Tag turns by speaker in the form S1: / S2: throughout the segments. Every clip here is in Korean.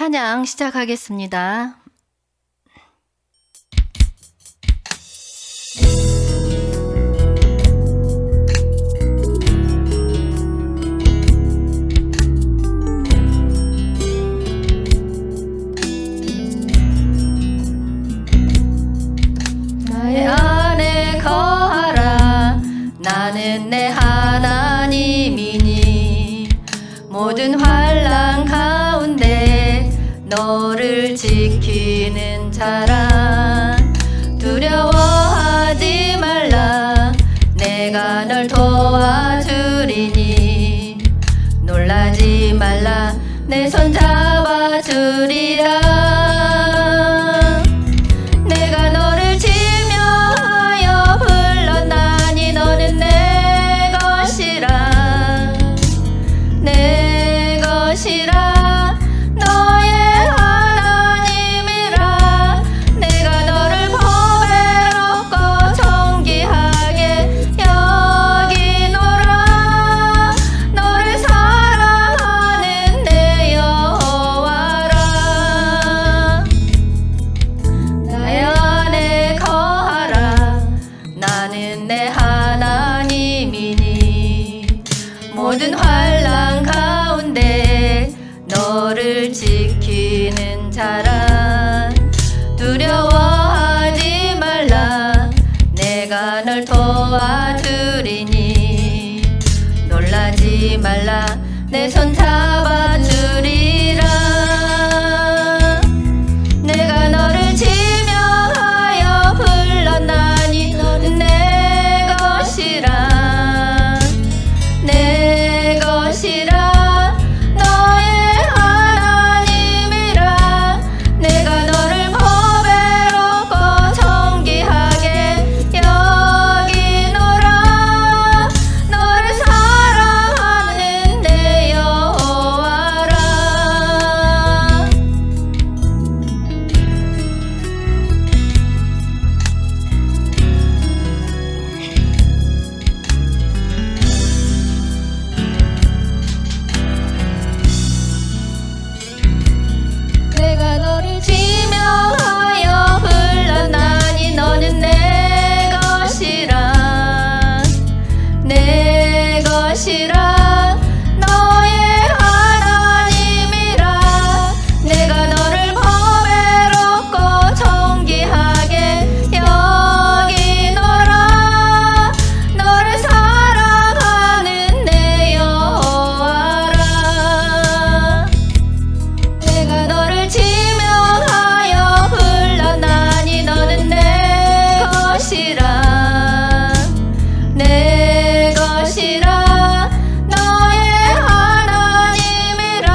S1: 찬양 시작하겠습니다. 나의 안에 거하라. 나는 내 하나님이니 모든 환난 가운데 너를 지키는 자라. 두려워하지 말라. 내가 널 도와주리니 놀라지 말라. 내 손 잡아주리라. 내가 너를 지명하여 불렀나니 너는 내 것이라. 내 것이라. 너의 하나님이라. 내가 너를 보배롭고 존귀하게 여기노라. 너를 사랑하는 내 여호와라. 나의 안에 거하라. 나는 내 하나님이니 모든 환난 가운데 너를 지키는 자라. 두려워하지 말라. 내가 널 도와주리니 놀라지 말라. 내 손 잡아주리라. 내가 너를 지명하여 불렀나니 너는 내 것이라. 내 것이라. 너의 하나님이라. 내가 너를 보배롭고 존귀하게 여기노라. 너를 사랑하는 내 여호와라. 내가 너를 지명하여 불렀나니 너는 내 것이라. 내 것이라. 너의 하나님이라. 내가 너를 보배롭고 존귀하게 여기노라. 너를 사랑하는 내 여호와라. 내가 너를 지명하여 불렀나니 너는 내 것이라. 내 것이라. 너의 하나님이라.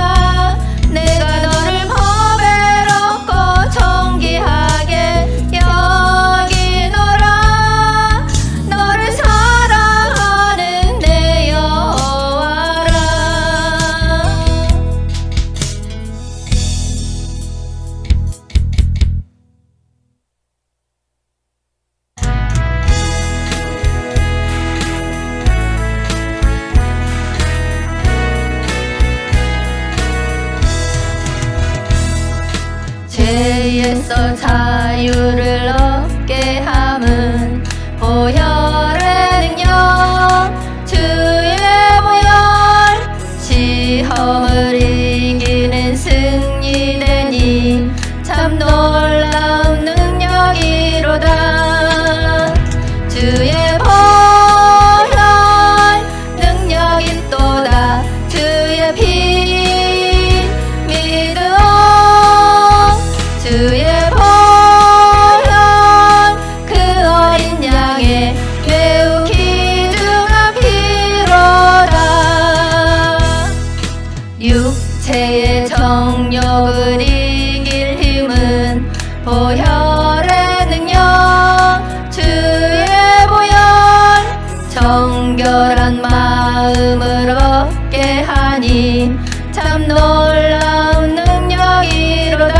S1: 내가 너를 보배롭고 존귀하게 여기노라. 너를 사랑하는 내 여호와라. 죄에서 자유를 얻게 함은 보혈의 능력. 주의 보혈. 시험을 이기는 승리되니 참 놀라운 능력이로다. 주의 보혈 능력 있도다. 주의 피 믿어. 주의 보혈 그 어린 양의 매우 귀중한 피로다. 육체의 정욕을 이길 힘은 보혈의 능력. 주의 보혈 정결한 마음을 얻게 하니 참 놀라운 능력이로다.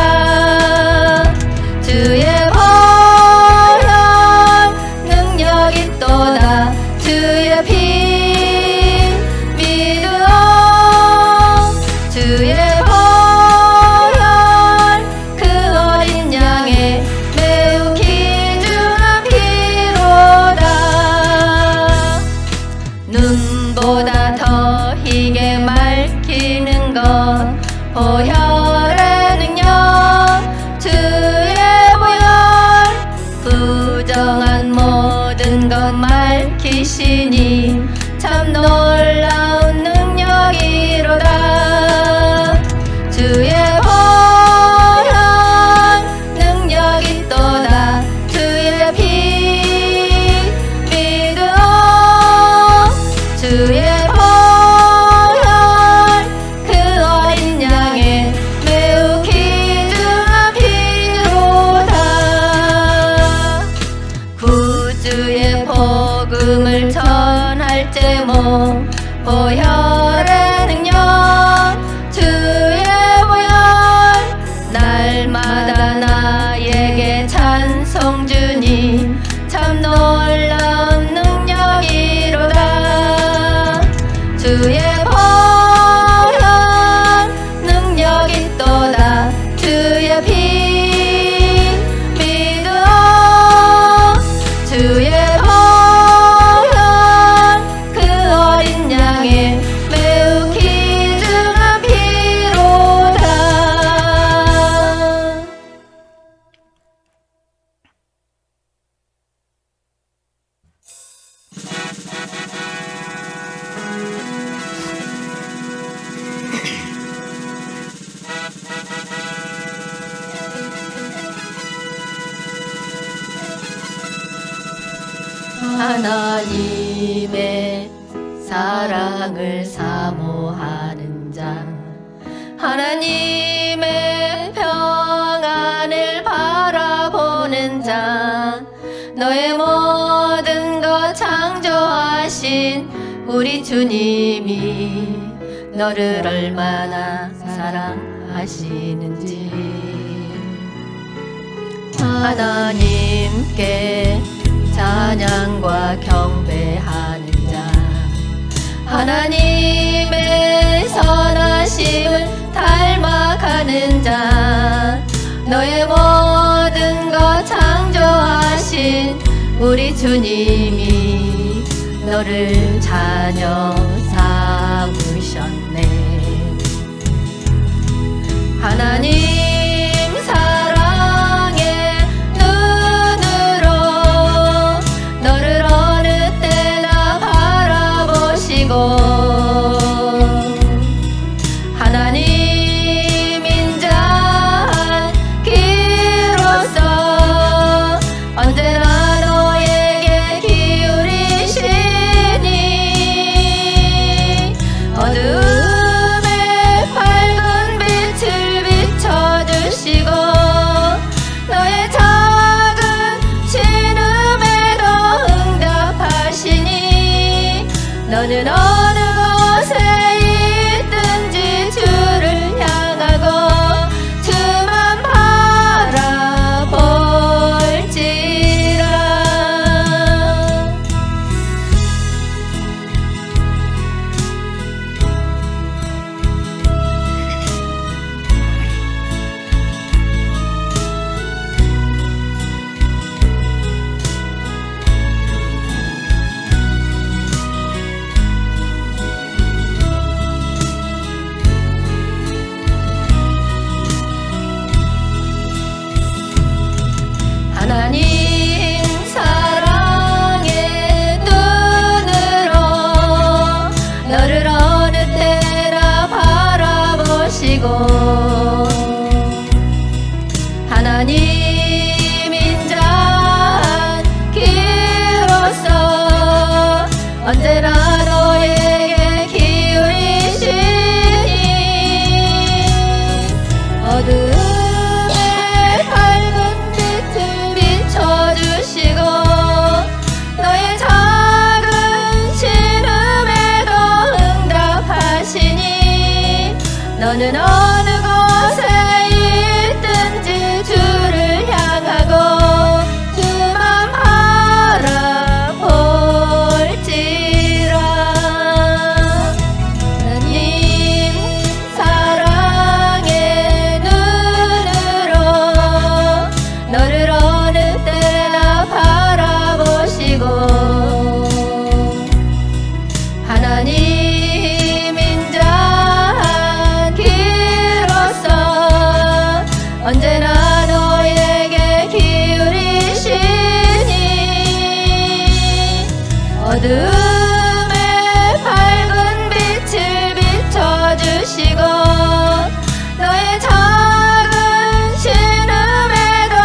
S1: 주의 보혈 능력 있도다. 주의 피 믿어. 주의 보혈 보혈의 능력 주의 보혈 날마다 나에게 찬송 주니 참 놀라운 능력이로다 주의 보혈 능력 있도다 주의 피 믿으오 주의 보혈 그 어린 양의 매우 귀중한 피로다 하나님의 사랑을 사모하는 자 하나님의 평안을 바라보는 자 너의 모든 것 창조하신 우리 주님이 너를 얼마나 사랑하시는지 하나님께 찬양과 경배하는 자 하나님의 선하심을 닮아가는 자 너의 모든 것 창조하신 우리 주님이 너를 자녀 삼으셨네 하나님 하나님 인자한 귀로서 언제나 너에게 기울이시니 어둠의 밝은 빛을 비춰주시고 너의 작은 신음에도 응답하시니 너는 어느 곳에 있든지 주를 향하고 주만 바라볼지라 하나님 사랑의 눈으로 너를 어느 때나 바라보시고 하나님 인자한 귀로서 언제나 너에게 기울이시니 어둠의 밝은 빛을 비춰주시고 너의 작은 신음에도 응답하시니 너는 어느 곳에 있든지 주를 향하고 주만 바라볼지라 하나님 사랑의 눈으로 너를 어느 때나 바라보시고 하나님 인자한 귀로서 언제나 너에게 기울이시니 어둠의 밝은 빛을 비춰주시고 너의 작은 신음에도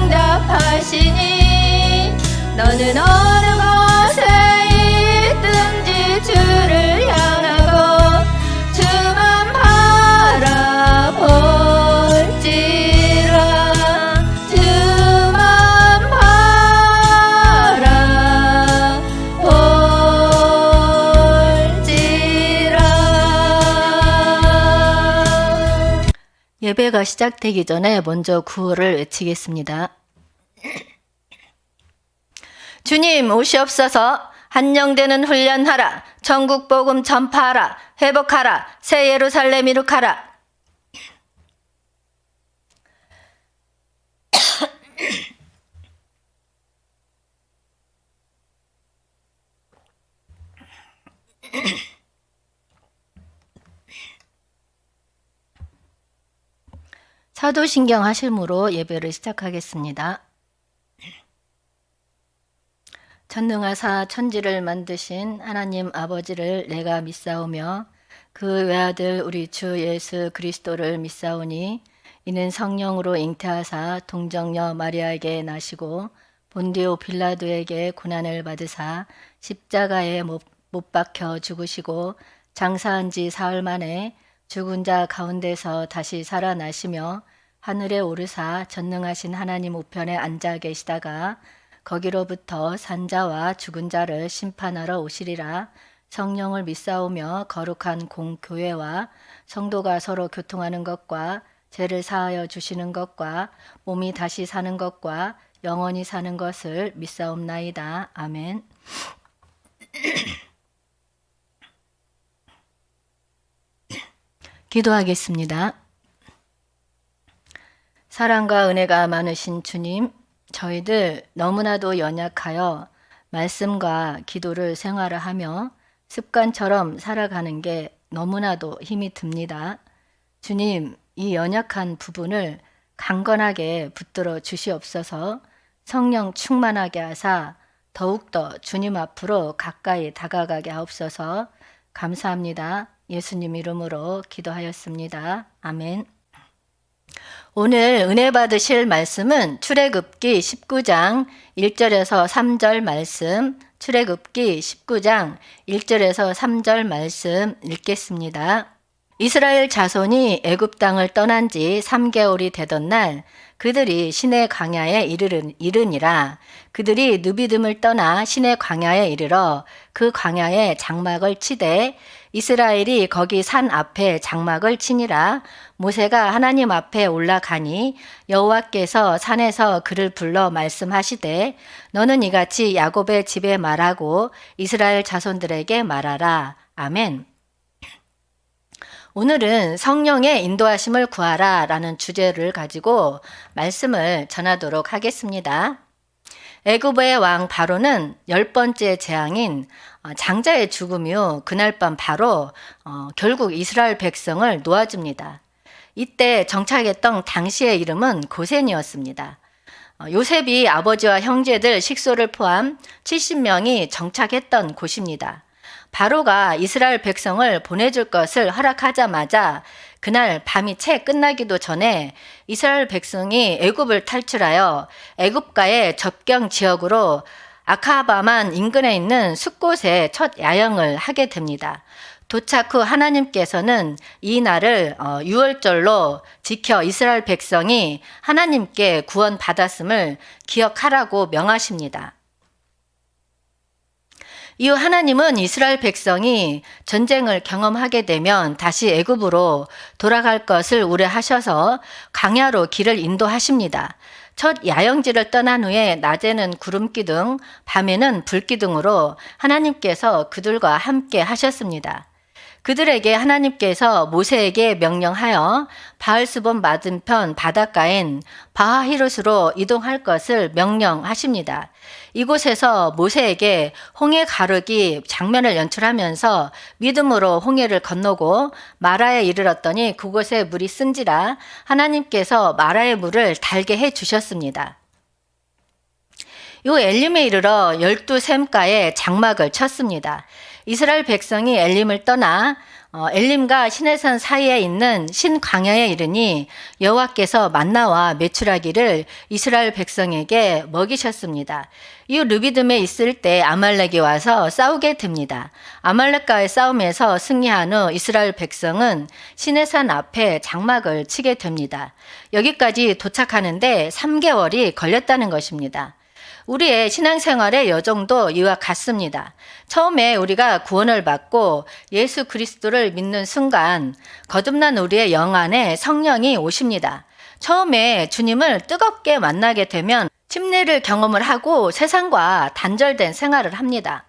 S1: 응답하시니 너는 어느 곳에 있든지 주를 향하고 주만 바라볼지라 주만 바라볼지라 예배가 시작되기 전에 먼저 구호를 외치겠습니다. 주님 오시옵소서. 한영되는 훈련하라. 천국 복음 전파하라. 회복하라. 새 예루살렘 이룩하라. 사도신경 하심으로 예배를 시작하겠습니다. 전능하사 천지를 만드신 하나님 아버지를 내가 믿사오며 그 외아들 우리 주 예수 그리스도를 믿사오니 이는 성령으로 잉태하사 동정녀 마리아에게 나시고 본디오 빌라도에게 고난을 받으사 십자가에 못 박혀 죽으시고 장사한 지 사흘 만에 죽은 자 가운데서 다시 살아나시며 하늘에 오르사 전능하신 하나님 우편에 앉아 계시다가 거기로부터 산자와 죽은 자를 심판하러 오시리라. 성령을 믿사오며 거룩한 공교회와 성도가 서로 교통하는 것과 죄를 사하여 주시는 것과 몸이 다시 사는 것과 영원히 사는 것을 믿사옵나이다. 아멘. 기도하겠습니다. 사랑과 은혜가 많으신 주님, 저희들 너무나도 연약하여 말씀과 기도를 생활하며 습관처럼 살아가는 게 너무나도 힘이 듭니다. 주님, 이 연약한 부분을 강건하게 붙들어 주시옵소서. 성령 충만하게 하사 더욱더 주님 앞으로 가까이 다가가게 하옵소서. 감사합니다. 예수님 이름으로 기도하였습니다. 아멘. 오늘 은혜 받으실 말씀은 출애굽기 19장 1절에서 3절 말씀, 출애굽기 19장 1절에서 3절 말씀 읽겠습니다. 이스라엘 자손이 애굽 땅을 떠난 지 3개월이 되던 날 그들이 시내 광야에 이르니라. 그들이 느비딤을 떠나 시내 광야에 이르러 그 광야에 장막을 치되 이스라엘이 거기 산 앞에 장막을 치니라. 모세가 하나님 앞에 올라가니 여호와께서 산에서 그를 불러 말씀하시되 너는 이같이 야곱의 집에 말하고 이스라엘 자손들에게 말하라. 아멘. 오늘은 성령의 인도하심을 구하라 라는 주제를 가지고 말씀을 전하도록 하겠습니다. 애굽의 왕 바로는 10번째 재앙인 장자의 죽음 후 그날 밤 바로 결국 이스라엘 백성을 놓아줍니다. 이때 정착했던 당시의 이름은 고센이었습니다. 요셉이 아버지와 형제들 식소를 포함 70명이 정착했던 곳입니다. 바로가 이스라엘 백성을 보내줄 것을 허락하자마자 그날 밤이 채 끝나기도 전에 이스라엘 백성이 애굽을 탈출하여 애굽과의 접경 지역으로 아카바만 인근에 있는 숫곳에 첫 야영을 하게 됩니다. 도착 후 하나님께서는 이 날을 유월절로 지켜 이스라엘 백성이 하나님께 구원받았음을 기억하라고 명하십니다. 이후 하나님은 이스라엘 백성이 전쟁을 경험하게 되면 다시 애굽으로 돌아갈 것을 우려하셔서 광야로 길을 인도하십니다. 첫 야영지를 떠난 후에 낮에는 구름기둥, 밤에는 불기둥으로 하나님께서 그들과 함께 하셨습니다. 그들에게 하나님께서 모세에게 명령하여 바알스본 맞은편 바닷가인 바하히롯으로 이동할 것을 명령하십니다. 이곳에서 모세에게 홍해 가르기 장면을 연출하면서 믿음으로 홍해를 건너고 마라에 이르렀더니 그곳에 물이 쓴지라 하나님께서 마라의 물을 달게 해 주셨습니다. 요 엘림에 이르러 12샘가에 장막을 쳤습니다. 이스라엘 백성이 엘림을 떠나 엘림과 시내산 사이에 있는 신광야에 이르니 여호와께서 만나와 메추라기를 이스라엘 백성에게 먹이셨습니다. 이 르비딤에 있을 때 아말렉이 와서 싸우게 됩니다. 아말렉과의 싸움에서 승리한 후 이스라엘 백성은 시내산 앞에 장막을 치게 됩니다. 여기까지 도착하는데 3개월이 걸렸다는 것입니다. 우리의 신앙생활의 여정도 이와 같습니다. 처음에 우리가 구원을 받고 예수 그리스도를 믿는 순간 거듭난 우리의 영 안에 성령이 오십니다. 처음에 주님을 뜨겁게 만나게 되면 침례를 경험을 하고 세상과 단절된 생활을 합니다.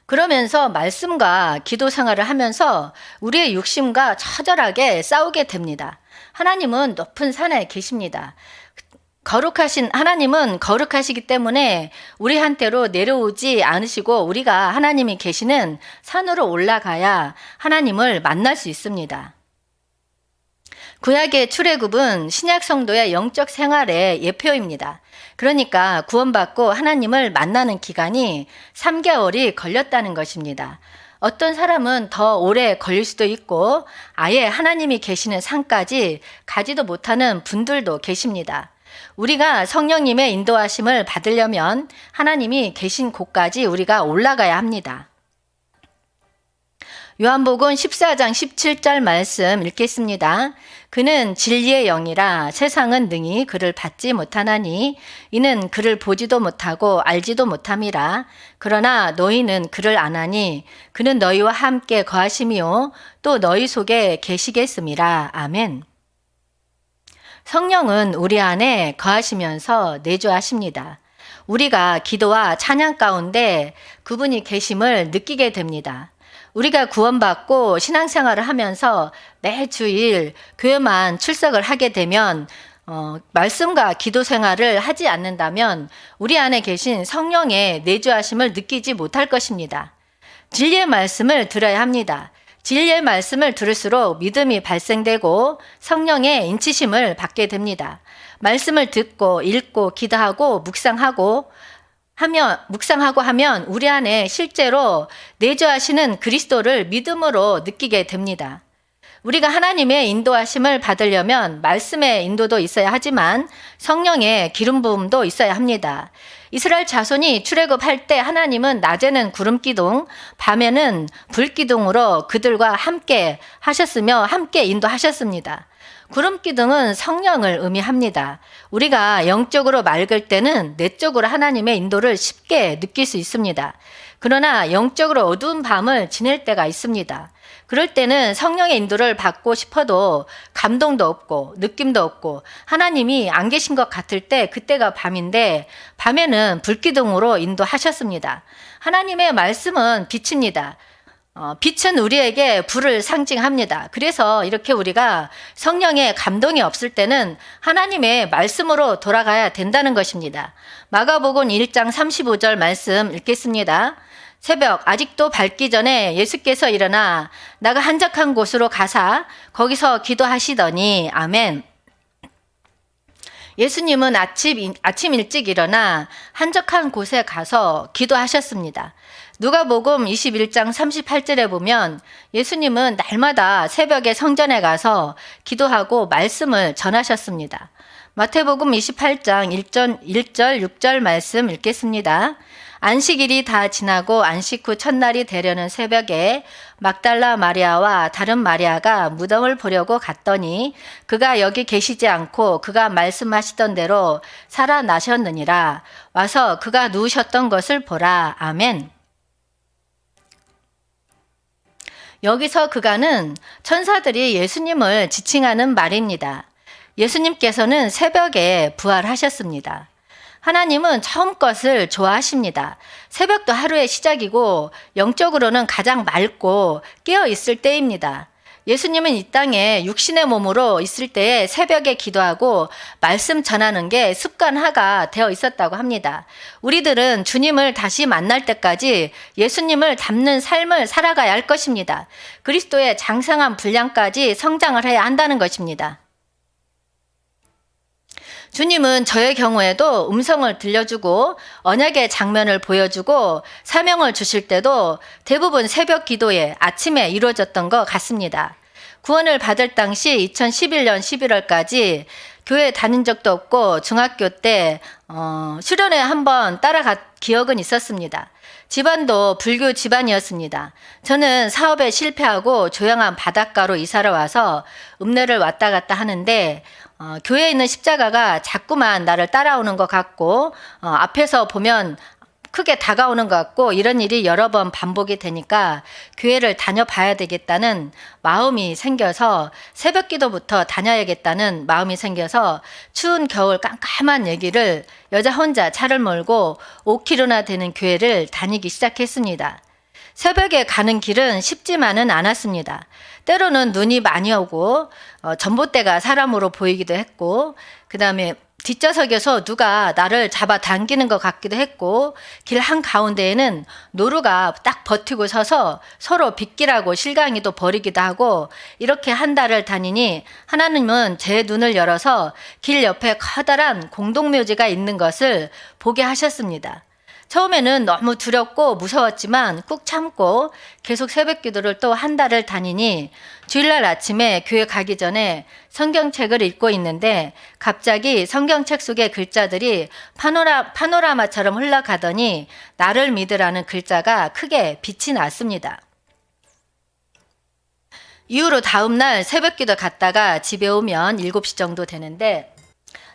S1: 그러면서 말씀과 기도 생활을 하면서 우리의 육심과 처절하게 싸우게 됩니다. 하나님은 높은 산에 계십니다. 거룩하신 하나님은 거룩하시기 때문에 우리한테로 내려오지 않으시고 우리가 하나님이 계시는 산으로 올라가야 하나님을 만날 수 있습니다. 구약의 출애굽은 신약 성도의 영적 생활의 예표입니다. 그러니까 구원받고 하나님을 만나는 기간이 3개월이 걸렸다는 것입니다. 어떤 사람은 더 오래 걸릴 수도 있고 아예 하나님이 계시는 산까지 가지도 못하는 분들도 계십니다. 우리가 성령님의 인도하심을 받으려면 하나님이 계신 곳까지 우리가 올라가야 합니다. 요한복음 14장 17절 말씀 읽겠습니다. 그는 진리의 영이라 세상은 능히 그를 받지 못하나니 이는 그를 보지도 못하고 알지도 못함이라. 그러나 너희는 그를 아나니 그는 너희와 함께 거하심이요 또 너희 속에 계시겠음이라. 아멘. 성령은 우리 안에 거하시면서 내주하십니다. 우리가 기도와 찬양 가운데 그분이 계심을 느끼게 됩니다. 우리가 구원받고 신앙생활을 하면서 매주일 교회만 출석을 하게 되면 말씀과 기도 생활을 하지 않는다면 우리 안에 계신 성령의 내주하심을 느끼지 못할 것입니다. 진리의 말씀을 들어야 합니다. 진리의 말씀을 들을수록 믿음이 발생되고 성령의 인치심을 받게 됩니다. 말씀을 듣고 읽고 기도하고 묵상하고 하면 우리 안에 실제로 내주하시는 그리스도를 믿음으로 느끼게 됩니다. 우리가 하나님의 인도하심을 받으려면 말씀의 인도도 있어야 하지만 성령의 기름 부음도 있어야 합니다. 이스라엘 자손이 출애굽할 때 하나님은 낮에는 구름 기둥, 밤에는 불 기둥으로 그들과 함께 하셨으며 함께 인도하셨습니다. 구름 기둥은 성령을 의미합니다. 우리가 영적으로 맑을 때는 내적으로 하나님의 인도를 쉽게 느낄 수 있습니다. 그러나 영적으로 어두운 밤을 지낼 때가 있습니다. 그럴 때는 성령의 인도를 받고 싶어도 감동도 없고 느낌도 없고 하나님이 안 계신 것 같을 때 그때가 밤인데 밤에는 불기둥으로 인도하셨습니다. 하나님의 말씀은 빛입니다. 빛은 우리에게 불을 상징합니다. 그래서 이렇게 우리가 성령의 감동이 없을 때는 하나님의 말씀으로 돌아가야 된다는 것입니다. 마가복음 1장 35절 말씀 읽겠습니다. 새벽 아직도 밝기 전에 예수께서 일어나 나가 한적한 곳으로 가사 거기서 기도하시더니 아멘. 예수님은 아침 일찍 일어나 한적한 곳에 가서 기도하셨습니다. 누가복음 21장 38절에 보면 예수님은 날마다 새벽에 성전에 가서 기도하고 말씀을 전하셨습니다. 마태복음 28장 1절 6절 말씀 읽겠습니다. 안식일이 다 지나고 안식 후 첫날이 되려는 새벽에 막달라 마리아와 다른 마리아가 무덤을 보려고 갔더니 그가 여기 계시지 않고 그가 말씀하시던 대로 살아나셨느니라. 와서 그가 누우셨던 것을 보라. 아멘. 여기서 그가는 천사들이 예수님을 지칭하는 말입니다. 예수님께서는 새벽에 부활하셨습니다. 하나님은 처음 것을 좋아하십니다. 새벽도 하루의 시작이고 영적으로는 가장 맑고 깨어 있을 때입니다. 예수님은 이 땅에 육신의 몸으로 있을 때에 새벽에 기도하고 말씀 전하는 게 습관화가 되어 있었다고 합니다. 우리들은 주님을 다시 만날 때까지 예수님을 닮는 삶을 살아가야 할 것입니다. 그리스도의 장성한 분량까지 성장을 해야 한다는 것입니다. 주님은 저의 경우에도 음성을 들려주고 언약의 장면을 보여주고 사명을 주실 때도 대부분 새벽 기도에 아침에 이루어졌던 것 같습니다. 구원을 받을 당시 2011년 11월까지 교회 다닌 적도 없고 중학교 때 수련회 한번 따라간 기억은 있었습니다. 집안도 불교 집안이었습니다. 저는 사업에 실패하고 조용한 바닷가로 이사를 와서 읍내를 왔다 갔다 하는데 교회에 있는 십자가가 자꾸만 나를 따라오는 것 같고 앞에서 보면 크게 다가오는 것 같고 이런 일이 여러 번 반복이 되니까 교회를 다녀봐야 되겠다는 마음이 생겨서 새벽 기도부터 다녀야겠다는 마음이 생겨서 추운 겨울 깜깜한 얘기를 여자 혼자 차를 몰고 5km나 되는 교회를 다니기 시작했습니다. 새벽에 가는 길은 쉽지만은 않았습니다. 때로는 눈이 많이 오고 전봇대가 사람으로 보이기도 했고 그 다음에 뒷좌석에서 누가 나를 잡아 당기는 것 같기도 했고 길 한가운데에는 노루가 딱 버티고 서서 서로 빗길하고 실강이도 벌이기도 하고 이렇게 한 달을 다니니 하나님은 제 눈을 열어서 길 옆에 커다란 공동묘지가 있는 것을 보게 하셨습니다. 처음에는 너무 두렵고 무서웠지만 꾹 참고 계속 새벽 기도를 또 한 달을 다니니 주일날 아침에 교회 가기 전에 성경책을 읽고 있는데 갑자기 성경책 속의 글자들이 파노라마처럼 흘러가더니 나를 믿으라는 글자가 크게 빛이 났습니다. 이후로 다음날 새벽 기도 갔다가 집에 오면 7시 정도 되는데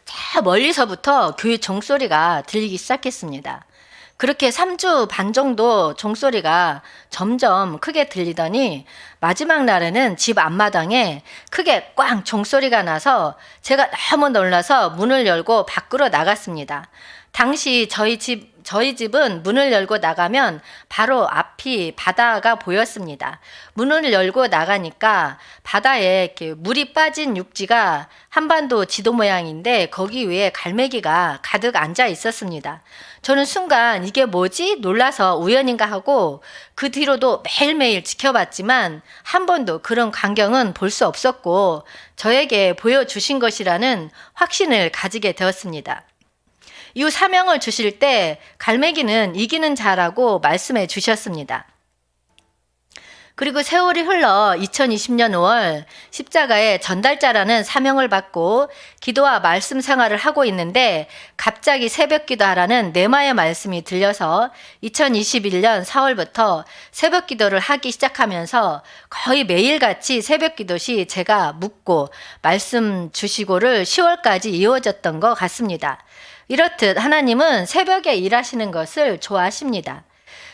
S1: 저 멀리서부터 교회 종소리가 들리기 시작했습니다. 그렇게 3주 반 정도 종소리가 점점 크게 들리더니 마지막 날에는 집 앞마당에 크게 꽝 종소리가 나서 제가 너무 놀라서 문을 열고 밖으로 나갔습니다. 당시 저희 집은 문을 열고 나가면 바로 앞이 바다가 보였습니다. 문을 열고 나가니까 바다에 이렇게 물이 빠진 육지가 한반도 지도 모양인데 거기 위에 갈매기가 가득 앉아 있었습니다. 저는 순간 이게 뭐지? 놀라서 우연인가 하고 그 뒤로도 매일매일 지켜봤지만 한 번도 그런 광경은 볼 수 없었고 저에게 보여주신 것이라는 확신을 가지게 되었습니다. 이후 사명을 주실 때 갈매기는 이기는 자라고 말씀해 주셨습니다. 그리고 세월이 흘러 2020년 5월 십자가의 전달자라는 사명을 받고 기도와 말씀 생활을 하고 있는데 갑자기 새벽 기도하라는 내마의 말씀이 들려서 2021년 4월부터 새벽 기도를 하기 시작하면서 거의 매일같이 새벽 기도 시 제가 묻고 말씀 주시고를 10월까지 이어졌던 것 같습니다. 이렇듯 하나님은 새벽에 일하시는 것을 좋아하십니다.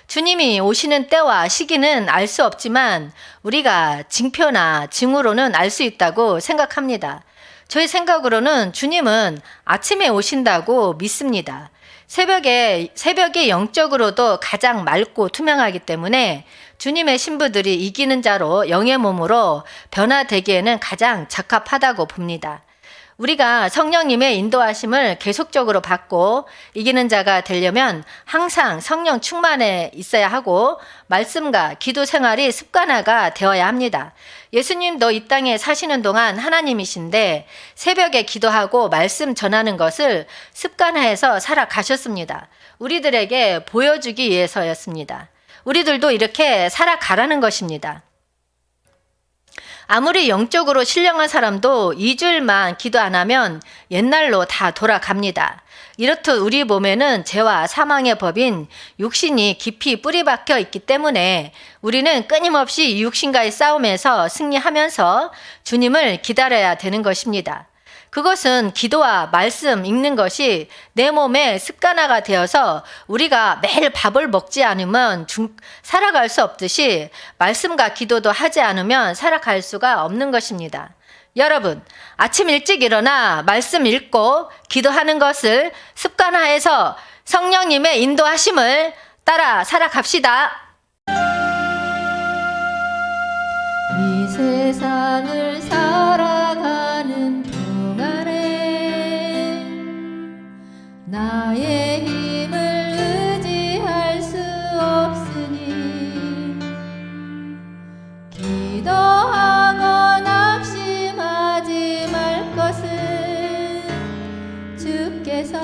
S1: 주님이 오시는 때와 시기는 알 수 없지만 우리가 징표나 징후로는 알 수 있다고 생각합니다. 저의 생각으로는 주님은 아침에 오신다고 믿습니다. 새벽이 영적으로도 가장 맑고 투명하기 때문에 주님의 신부들이 이기는 자로 영의 몸으로 변화되기에는 가장 적합하다고 봅니다. 우리가 성령님의 인도하심을 계속적으로 받고 이기는 자가 되려면 항상 성령 충만해 있어야 하고 말씀과 기도 생활이 습관화가 되어야 합니다. 예수님도 이 땅에 사시는 동안 하나님이신데 새벽에 기도하고 말씀 전하는 것을 습관화해서 살아가셨습니다. 우리들에게 보여주기 위해서였습니다. 우리들도 이렇게 살아가라는 것입니다. 아무리 영적으로 신령한 사람도 2주일만 기도 안 하면 옛날로 다 돌아갑니다. 이렇듯 우리 몸에는 죄와 사망의 법인 육신이 깊이 뿌리박혀 있기 때문에 우리는 끊임없이 이 육신과의 싸움에서 승리하면서 주님을 기다려야 되는 것입니다. 그것은 기도와 말씀 읽는 것이 내 몸에 습관화가 되어서 우리가 매일 밥을 먹지 않으면 살아갈 수 없듯이 말씀과 기도도 하지 않으면 살아갈 수가 없는 것입니다. 여러분, 아침 일찍 일어나 말씀 읽고 기도하는 것을 습관화해서 성령님의 인도하심을 따라 살아갑시다. 이 세상을 살아가는 나의 힘을 의지할 수 없으니 기도하고 낙심하지 말 것은 주께서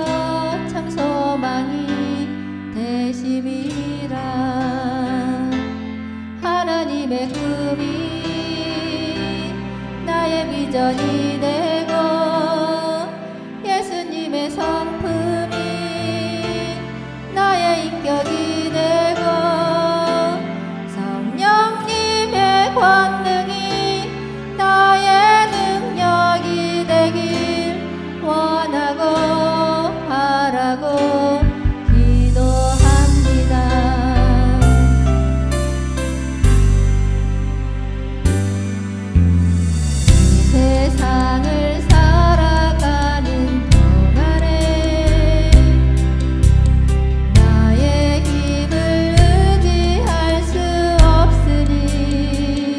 S1: 참 소망이 되심이라. 하나님의 꿈이
S2: 비전이 되고 예수님의 성품이 나의 인격이 되고 성령님의 권능이 나의 능력이 되길 원하고 바라고 기도합니다. 세상을 살아가는 동안에 나의 힘을 의지할 수 없으니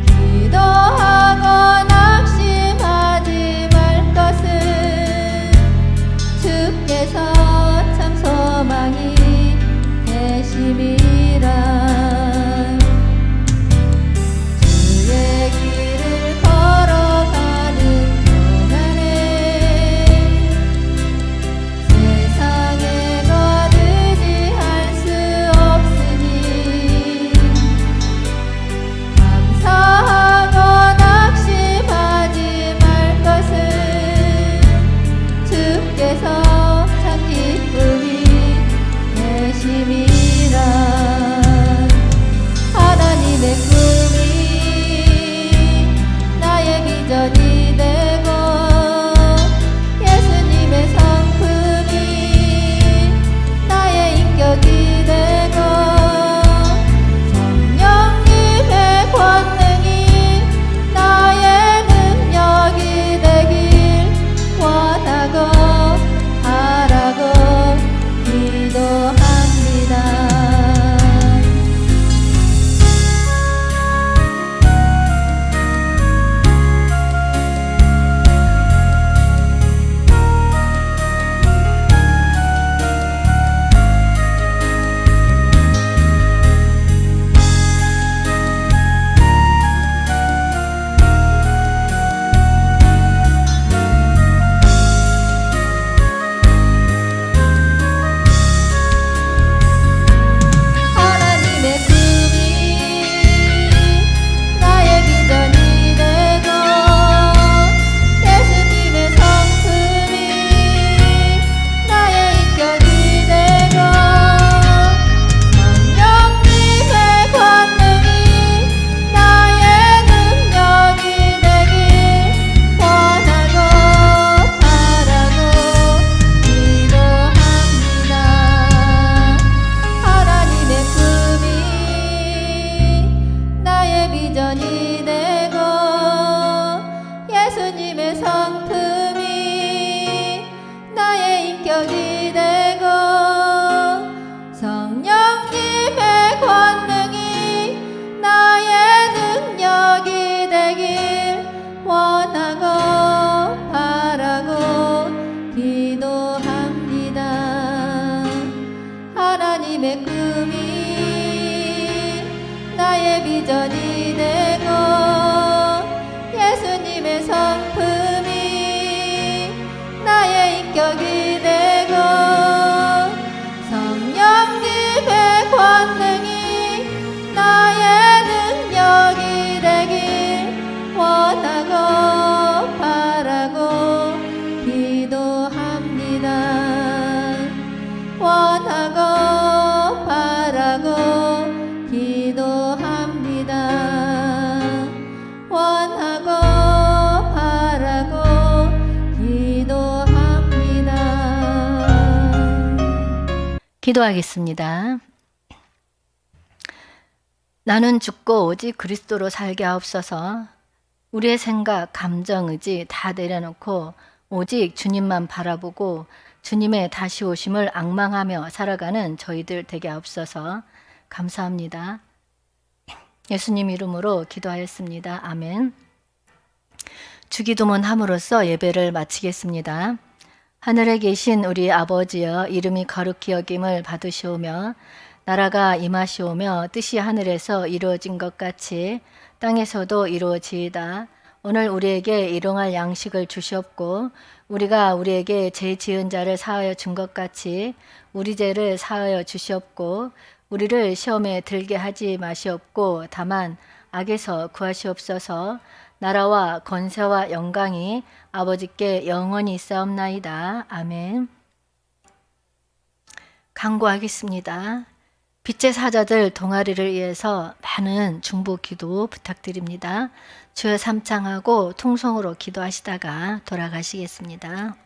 S2: 기도하고 낙심하지 말 것은 주께서 참 소망이 되심이라. 주의 길을 걸어가는 동안에 세상의 것 의지할 수 없으니 감사하고 낙심하지 말 것은 주께서 참 기쁨이 되심이라. 하나님의 꿈이 나의 비전이 되고 예수님의 성품이 나의 인격이 되고 성령님의 권능이 나의 능력이 되길 원하고 바라고 기도합니다. 하나님의 꿈이 나의 비전이 되고 예수님의 성품이 나의 인격이 되고 성령님의 권능이 나의 능력이 되길 원하고 바라고 기도합니다. 하나님의 꿈이 나의 비전이 되고 예수님의 성품이 나의 인격이 되고 성령님의 권능이 나의 능력이 되길 원하고 바라고 기도합니다. 하나님의 꿈이 나의 비전이 되고 예수님의 성품이 나의 인격이 되고 성령님의 권능이 나의 능력이 되길 원하고 바라고 기도합니다. 원하고 바라고 기도합니다. 원하고 바라고 기도합니다.
S1: 기도하겠습니다. 나는 죽고 오직 그리스도로 살게 하옵소서. 우리의 생각, 감정, 의지 다 내려놓고 오직 주님만 바라보고 주님의 다시 오심을 앙망하며 살아가는 저희들 되게 하옵소서. 감사합니다. 예수님 이름으로 기도하였습니다. 아멘. 주기도문 함으로써 예배를 마치겠습니다. 하늘에 계신 우리 아버지여, 이름이 거룩히 여김을 받으시오며 나라가 임하시오며 뜻이 하늘에서 이루어진 것 같이 땅에서도 이루어지이다. 오늘 우리에게 일용할 양식을 주시옵고 우리가 우리에게 죄 지은 자를 사하여 준 것 같이 우리 죄를 사하여 주시옵고 우리를 시험에 들게 하지 마시옵고 다만 악에서 구하시옵소서. 나라와 권세와 영광이 아버지께 영원히 있사옵나이다. 아멘. 강구하겠습니다. 빛의 사자들 동아리를 위해서 많은 중보 기도 부탁드립니다. 주여 삼창하고 통성으로 기도하시다가 돌아가시겠습니다.